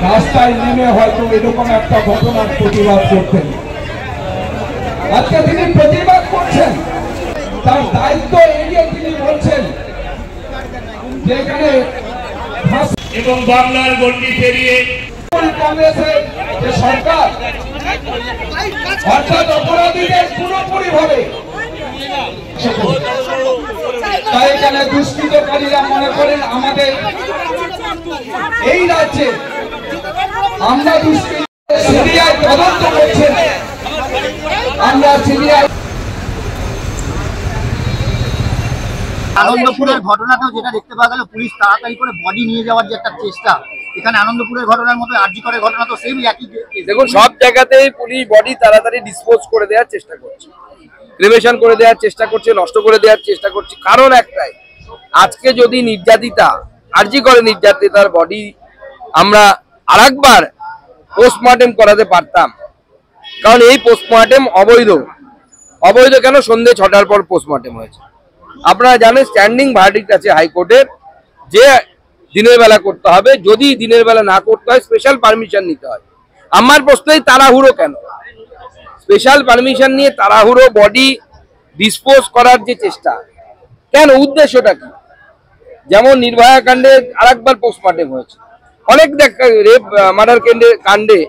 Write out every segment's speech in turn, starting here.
রাস্তায় নেমে হয়তো এরকম একটা ঘটনার প্রতিবাদ করতেন। আজকে তিনি প্রতিবাদ করছেন, তার দায়িত্ব এড়িয়ে তিনি বলছেন যে এখানে এবং বাংলার গণ্ডি পেরিয়ে কংগ্রেসের যে সরকার অর্থাৎ অপরাধীদের পুরোপুরি ভাবে তাই এখানে দুষ্কৃতকারীরা মনে করেন আমাদের এই রাজ্যে আমরা দুষ্কৃত সিবিআই তদন্ত করছেন, আমরা সিবিআই আনন্দপুরের ঘটনাতেও যেটা দেখতে পাওয়া গেল, পুলিশ তাড়াতাড়ি করে বডি নিয়ে যাওয়ার যে একটা চেষ্টা, এখানে আনন্দপুরের ঘটনার মতো আরজি করের ঘটনা তো সেম একই। দেখুন, সব জায়গাতেই পুলিশ বডি তাড়াতাড়ি ডিসপোজ করে দেওয়ার চেষ্টা করছে, ক্রিমেশন করে দেওয়ার চেষ্টা করছে, নষ্ট করে দেওয়ার চেষ্টা করছে। কারণ একটাই, আজকে যদি নির্যাতিতা আরজি করে নির্যাতিতার বডি আমরা আরেকবার পোস্টমর্টেম করাতে পারতাম, কারণ এই পোস্টমর্টেম অবৈধ। অবৈধ কেন? সন্ধ্যে 6টার পর পোস্টমর্টেম হয়েছে। আপনারা জানেন স্ট্যান্ডিং ভার্ডিক্ট আছে হাইকোর্টের যে দিনের বেলা করতে হবে, যদি দিনের বেলা না করতে হয় স্পেশাল পারমিশন নিতে হয়। আমার প্রশ্নই তাড়াহুড়ো কেন? স্পেশাল পারমিশন নিয়ে তাড়াহুড়ো বডি ডিসপোজ করার যে চেষ্টা, কেন? উদ্দেশ্যটা কি? যেমন নির্ভয়া কাণ্ডে আরেকবার পোস্টমর্টেম হয়েছে, অনেক রেপ মার্ডার কাণ্ডে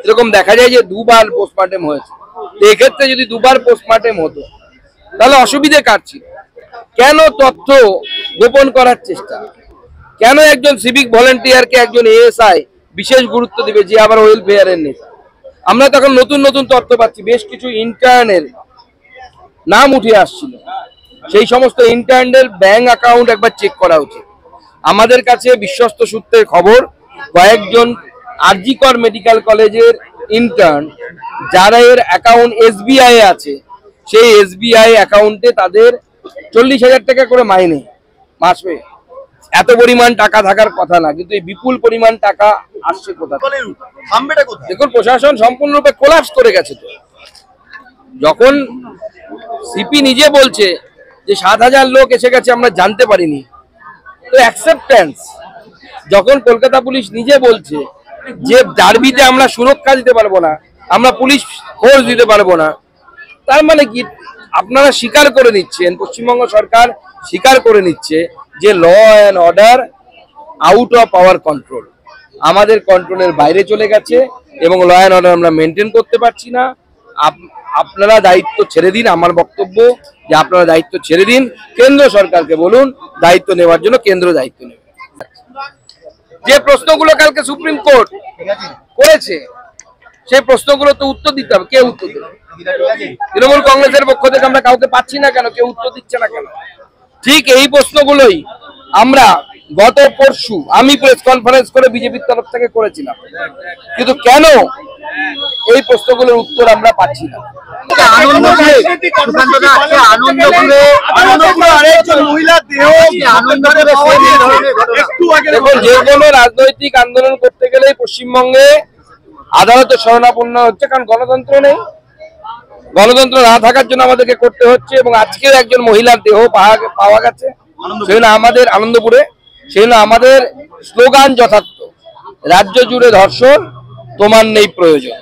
এরকম দেখা যায় যে দুবার পোস্টমর্টেম হয়েছে। এক্ষেত্রে যদি দুবার পোস্টমর্টেম হতো তাহলে অসুবিধে কার ছিল? কেন তথ্য গোপন করার চেষ্টা? কেন একজন সিভিক ভলেন্টিয়ারকে একজন এএসআই বিশেষ গুরুত্ব দিবে যে আবার ওয়েলফেয়ারের নেতা? আমরা তখন নতুন নতুন তথ্য পাচ্ছি, বেশ কিছু ইন্টার্নের নাম উঠে আসছিল। সেই সমস্ত ইন্টার্নদের ব্যাংক অ্যাকাউন্ট একবার চেক করা উচিত। আমাদের কাছে বিশ্বস্ত সূত্রের খবর, কয়েকজন আরজি কর মেডিকেল কলেজের ইন্টার্ন যারা এর অ্যাকাউন্ট এসবিআই আছে, সেই এসবিআই অ্যাকাউন্টে তাদের 40,000 টাকা করে মাইনে মাসে। এত পরিমাণ টাকা থাকার কথা না, কিন্তু এই বিপুল পরিমাণ টাকা আসছে কোথা থেকে? দেখুন, প্রশাসন সম্পূর্ণরূপে কোলাপস করে গেছে। তো যখন সিপি নিজে বলছে যে 7,000 লোক এসে গেছে আমরা জানতে পারিনি, তো অ্যাকসেপ্টেন্স। যখন কলকাতা পুলিশ নিজে বলছে যে ডার্বিতে আমরা সুরক্ষা দিতে পারবো না, আমরা পুলিশ ফোর্স দিতে পারবো না, তার মানে কি? আপনারা স্বীকার করে নিচ্ছেন, পশ্চিমবঙ্গ সরকার স্বীকার করে নিচ্ছে যে law and order out of our control, আমাদের কন্ট্রোলের বাইরে চলে গেছে এবং ল অ্যান্ড অর্ডার আমরা মেনটেন করতে পারছি না। আপনারা দায়িত্ব ছেড়ে দিন। আমার বক্তব্য যে আপনারা দায়িত্ব ছেড়ে দিন, কেন্দ্র সরকারকে বলুন দায়িত্ব নেওয়ার জন্য, কেন্দ্র দায়িত্ব নেবে। যে প্রশ্নগুলো কালকে সুপ্রিম কোর্ট করেছে সেই প্রশ্নগুলো তো উত্তর দিতে হবে। কে উত্তর দেবে? তৃণমূল কংগ্রেসের পক্ষ থেকে আমরা কাউকে পাচ্ছি না কেন? কেউ উত্তর দিচ্ছে না কেন? ঠিক এই প্রশ্নগুলোই আমরা গত পরশু আমি প্রেস কনফারেন্স করে বিজেপির তরফ থেকে করেছিলাম, কিন্তু কেন এই প্রশ্নগুলোর উত্তর আমরা পাচ্ছি না? দেখুন, যে কোনো রাজনৈতিক আন্দোলন করতে গেলে পশ্চিমবঙ্গে আদালতের শরণাপন্ন হচ্ছে, কারণ গণতন্ত্র নেই। গণতন্ত্র না থাকার জন্য আমাদেরকে করতে হচ্ছে। এবং আজকে একজন মহিলার দেহ পাওয়া গেছে, সেই না আমাদের আনন্দপুরে, সেই না আমাদের স্লোগান যথার্থ, রাজ্য জুড়ে ধর্ষণ, তোমার নেই প্রয়োজন।